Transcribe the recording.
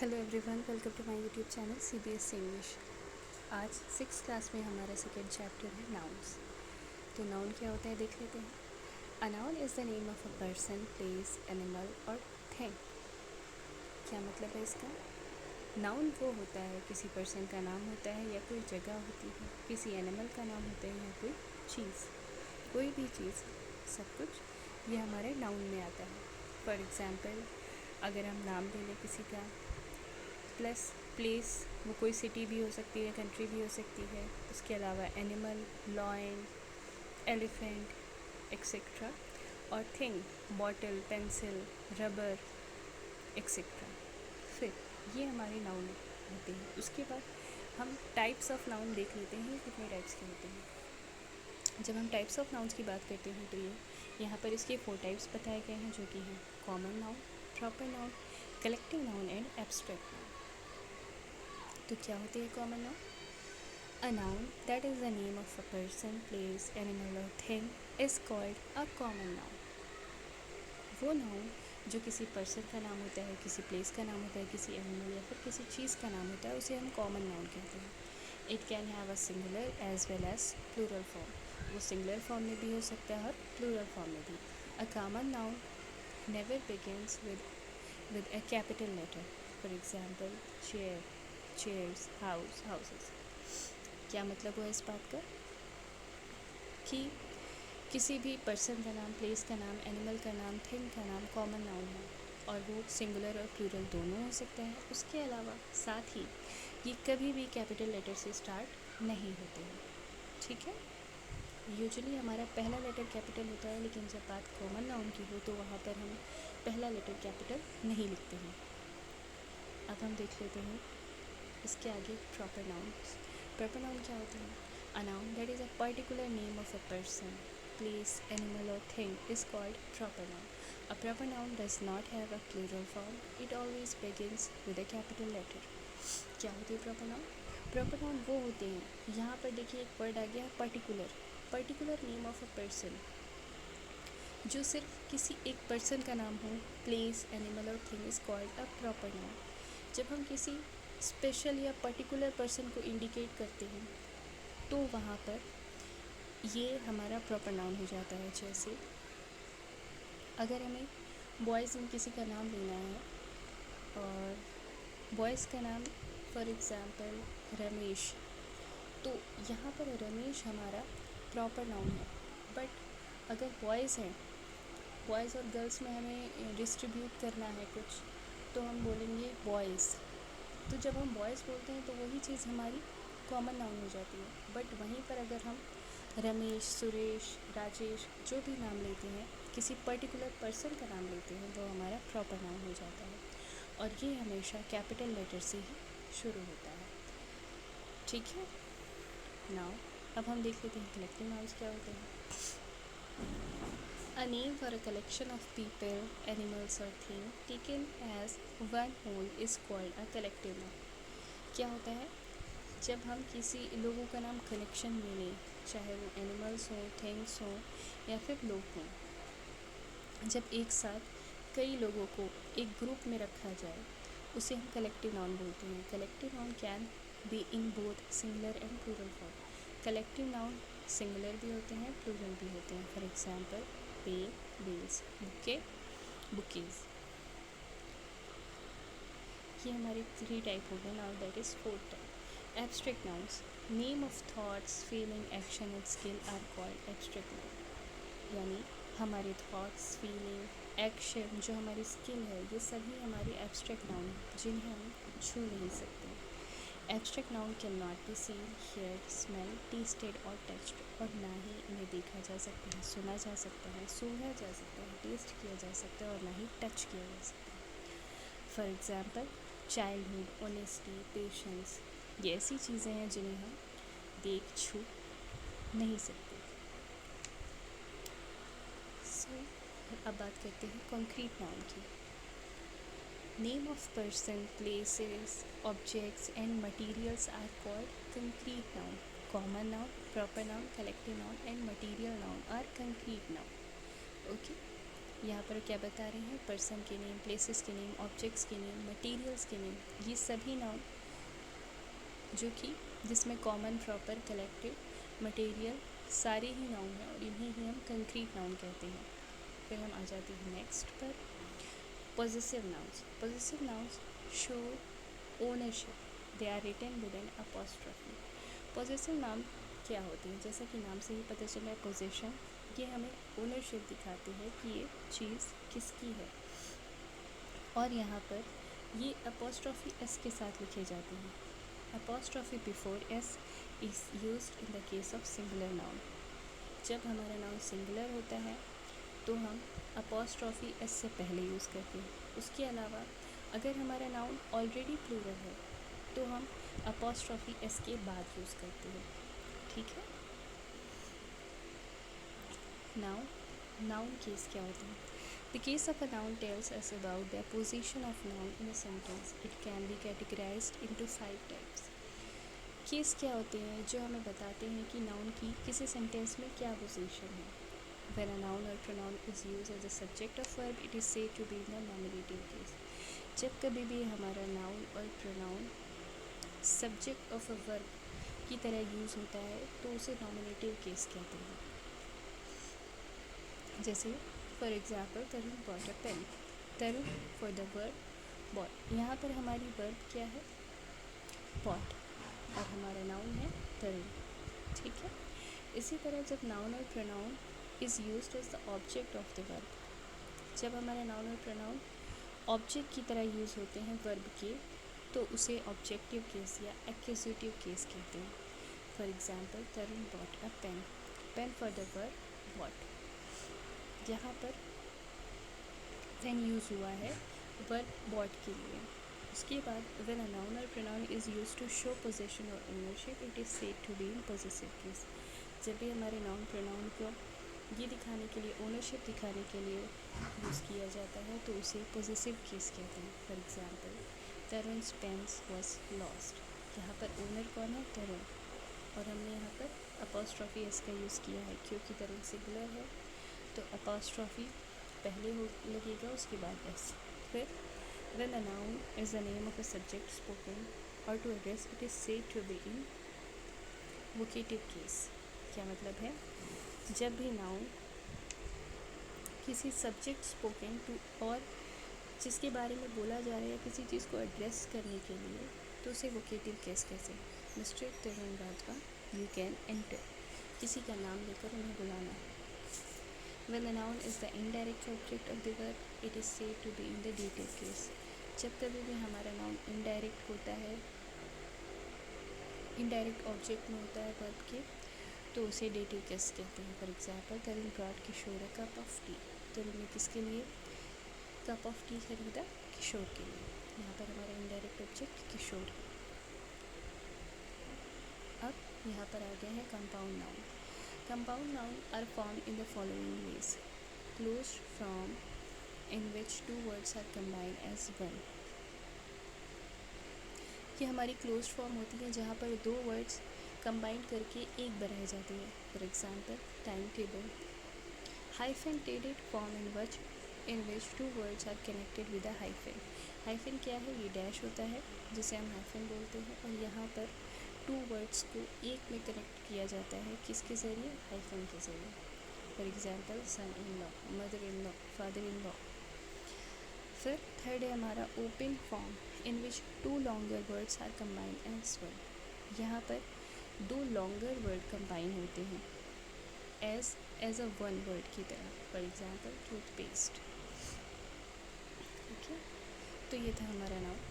Hello everyone, welcome to my YouTube channel CBSE English. आज 6th class में हमारा second chapter है nouns. तो नाउन क्या होता है देख लेते हैं। A noun is the name of a person, place, animal और थिंग। क्या मतलब है इसका? नाउन वो होता है, किसी पर्सन का नाम होता है या कोई जगह होती है, किसी एनिमल का नाम होता है या कोई चीज़, कोई भी चीज़, सब कुछ ये हमारे नाउन में आता है। फॉर एग्ज़ाम्पल, अगर हम नाम ले लें किसी का, प्लस प्लेस, वो कोई सिटी भी हो सकती है, कंट्री भी हो सकती है। उसके अलावा एनिमल, लॉयन, एलिफेंट एक्सेट्रा। और thing, bottle, pencil, rubber etcetera. फिर ये हमारे नाउन होते हैं। उसके बाद हम टाइप्स ऑफ नाउन देख लेते हैं, कितने टाइप्स के होते हैं। जब हम टाइप्स ऑफ नाउन्स की बात करते हैं तो ये यहाँ पर इसके 4 टाइप्स बताए गए हैं, जो कि हैं common noun, proper noun, collective noun and abstract noun. तो क्या होते हैं common noun? A noun that is the name of a person, place, animal और thing is called a common noun. वो नाउन जो किसी पर्सन का नाम होता है, किसी प्लेस का नाम होता है, किसी एनिमल या फिर किसी चीज़ का नाम होता है, उसे हम कॉमन नाउन कहते हैं। It can have a singular as well as plural form. वो सिंगुलर फॉर्म में भी हो सकता है और प्लूरल फॉर्म में भी। अ common noun never begins with a capital letter. For example, chair, chairs, house, houses. क्या मतलब हुआ इस बात का कि किसी भी पर्सन का नाम, प्लेस का नाम, एनिमल का नाम, थिंग का नाम कॉमन नाउन है और वो सिंगुलर और प्लूरल दोनों हो सकते हैं। उसके अलावा साथ ही ये कभी भी कैपिटल लेटर से स्टार्ट नहीं होते हैं। ठीक है, यूजुअली हमारा पहला लेटर कैपिटल होता है, लेकिन जब बात कॉमन नाउन की हो तो वहाँ पर हम पहला लेटर कैपिटल नहीं लिखते हैं। अब हम देख लेते हैं इसके आगे प्रॉपर नाउन्स। प्रॉपर नाउन क्या होते हैं? A noun that is a particular name of a person, place, animal और thing is called proper noun. A proper noun does not have a plural form, it always begins with a capital letter. क्या होती है proper noun? Proper noun वो होते हैं, यहाँ पर देखिए एक वर्ड आ गया है particular. Particular name of a person, जो सिर्फ किसी एक पर्सन का नाम हो, प्लेस, एनिमल और thing is called a proper noun. जब हम किसी स्पेशल या पर्टिकुलर पर्सन को इंडिकेट करते हैं तो वहाँ पर ये हमारा प्रॉपर नाउन हो जाता है। जैसे अगर हमें बॉयज़ में किसी का नाम लेना है और बॉयज़ का नाम फॉर एग्ज़ाम्पल रमेश, तो यहाँ पर रमेश हमारा प्रॉपर नाउन है। बट अगर बॉयज़ हैं, बॉयज़ और गर्ल्स में हमें डिस्ट्रीब्यूट करना है कुछ, तो हम बोलेंगे बॉयज़। तो जब हम बॉयज़ बोलते हैं तो वही चीज़ हमारी कॉमन नाउन हो जाती है। बट वहीं पर अगर हम रमेश, सुरेश, राजेश जो भी नाम लेते हैं, किसी पर्टिकुलर पर्सन का नाम लेते हैं, वो हमारा प्रॉपर नाउन हो जाता है और ये हमेशा कैपिटल लेटर से ही शुरू होता है। ठीक है, नाउ अब हम देख लेते हैं कलेक्टिव नाउन्स क्या होते हैं। A name for a collection of people, animals or things taken as one whole is called a collective noun. क्या होता है? जब हम किसी लोगों का नाम कलेक्शन में लें, चाहे वो एनिमल्स हों, थिंग्स हों या फिर लोग हों, जब एक साथ कई लोगों को एक ग्रुप में रखा जाए, उसे हम कलेक्टिव नाउन बोलते हैं। Collective noun can be in both singular and plural form. Collective noun singular भी होते हैं, प्लूरल भी होते हैं। For example, bell, bells, bouquet, bouquets. ये हमारे 3 टाइप हो गए। Now that is 4th type, abstract nouns. Name of thoughts, feeling, action and skill are called abstract noun. यानी हमारे थॉट्स, फीलिंग, एक्शन, जो हमारी स्किल है, ये सभी हमारे एब्स्ट्रैक्ट नाउन हैं, जिन्हें हम छू नहीं सकते। Abstract noun can not be seen, heard, smell, tested और टच्ड। और ना ही इन्हें देखा जा सकता है, सुना जा सकता है, सूंघा जा सकता है, टेस्ट किया जा सकता है और ना ही टच किया जा सकता है। For example, childhood, honesty, patience, ये ऐसी चीज़ें हैं जिन्हें हम देख, छू नहीं सकते। सो अब बात करते हैं कॉन्क्रीट नाउन की। Name of person, places, objects and materials are called concrete noun. Common noun, proper noun, collective noun and material noun are concrete noun. Okay, यहाँ पर क्या बता रहे हैं, पर्सन के नेम, प्लेसेस के नेम, ऑब्जेक्ट्स के नेम, मटेरियल्स के नेम, ये सभी नाउन जो कि जिसमें कॉमन, प्रॉपर, कलेक्टिव, मटेरियल सारे ही नाउन हैं और इन्हें ही हम कंक्रीट नाउन कहते हैं। फिर हम आ जाते हैं नेक्स्ट पर, possessive nouns. Possessive nouns show ownership, they are written with an apostrophe. Possessive noun क्या होते हैं, जैसा कि नाम से ही पता चला है पोजेशन, ये हमें ओनरशिप दिखाती है कि ये चीज़ किसकी है। और यहाँ पर ये अपॉस्ट्रोफी एस के साथ लिखे जाते हैं। Apostrophe before S is used in the case of singular noun. जब हमारा नाउन सिंगुलर होता है तो हम अपॉस्ट्रोफी एस से पहले यूज़ करते हैं। उसके अलावा अगर हमारा नाउन ऑलरेडी प्लूरल है तो हम अपॉस्ट्रोफी एस के बाद यूज़ करते हैं। ठीक है। नाउन केस क्या होता है? The case of a noun tells us about the position of noun in a sentence. It can be categorized into 5 types. Case क्या होते हैं जो हमें बताते हैं कि नाउन की किसी सेंटेंस में क्या पोजीशन है। When a noun or pronoun is used as a subject of verb, it is said to be in the nominative case. जब कभी भी हमारा नाउन और pronoun subject of a verb की तरह यूज़ होता है तो उसे नॉमिनेटिव केस कहते हैं। जैसे for example, Tarun bought a pen. Tarun for the verb bought, यहाँ पर हमारी वर्ब क्या है, बॉट, और हमारा नाउन है तरुण। ठीक है। इसी तरह जब नाउन और pronoun is used as the object of the verb, जब हमारा नाउन और प्रोनाउन ऑब्जेक्ट की तरह यूज़ होते हैं वर्ब के, तो उसे ऑब्जेक्टिव केस या एक्यूजेटिव केस कहते हैं। For example, Tarun bought a pen. Pen for the verb bought, यहाँ पर पेन यूज़ हुआ है वर्ब बॉट के लिए। उसके बाद व्हेन अ नाउन और pronoun is used to show possession और ownership, it is said to be in possessive case. जब भी हमारे नाउन प्रोनाउन को ये दिखाने के लिए, ओनरशिप दिखाने के लिए यूज़ किया जाता है तो उसे पॉजेसिव केस कहते हैं। For example, Tarun's pens was lost, यहाँ पर ओनर कौन है, तरुण, और हमने यहाँ पर अपॉस्ट्रोफी एस का यूज़ किया है क्योंकि तरुण सिंगुलर है तो अपॉस्ट्रोफी पहले हो लगेगा, उसके बाद एस। फिर when a noun is the name of a subject spoken और to address, it is said to be in vocative case. क्या मतलब है, जब भी नाउन किसी सब्जेक्ट स्पोकन टू और जिसके बारे में बोला जा रहा है किसी चीज़ को एड्रेस करने के लिए, तो उसे वोकेटिव केस कैसे, मिस्टर तरुण राजवा यू कैन एंटर, किसी का नाम लेकर उन्हें बुलाना। When the noun is the indirect object of the verb, it is said to be in the dative case. जब कभी भी हमारा नाउन इनडायरेक्ट होता है, इनडायरेक्ट ऑब्जेक्ट में होता है वर्ब के, तो उसे डेटिव केस कहते हैं। For example, Tarun brought Kishore a cup of tea. Tarun ने किसके लिए कप ऑफ टी खरीदा, किशोर के लिए। यहाँ पर हमारा इनडायरेक्ट ऑब्जेक्ट किशोर। अब यहाँ पर आ गया है compound noun. Compound nouns are formed in the following ways. Closed form in which two words are combined as one. ये हमारी closed form होती है जहाँ पर दो words combine करके एक बनाए जाते हैं। For example, time table. Hyphenated form in which two words are connected with a hyphen. Hyphen क्या है, ये डैश होता है जिसे हम hyphen बोलते हैं, और यहाँ पर टू वर्ड्स को एक में कनेक्ट किया जाता है, किसके ज़रिए, हाइफन के ज़रिए। For example, son in law, mother in law, father in law. फिर थर्ड है हमारा open form in which two longer words are combined as one. यहाँ पर दो लॉन्गर वर्ड कंबाइन होते हैं एज अ वन वर्ड की तरह। For example, toothpaste. ओके, तो ये था हमारा नाउन।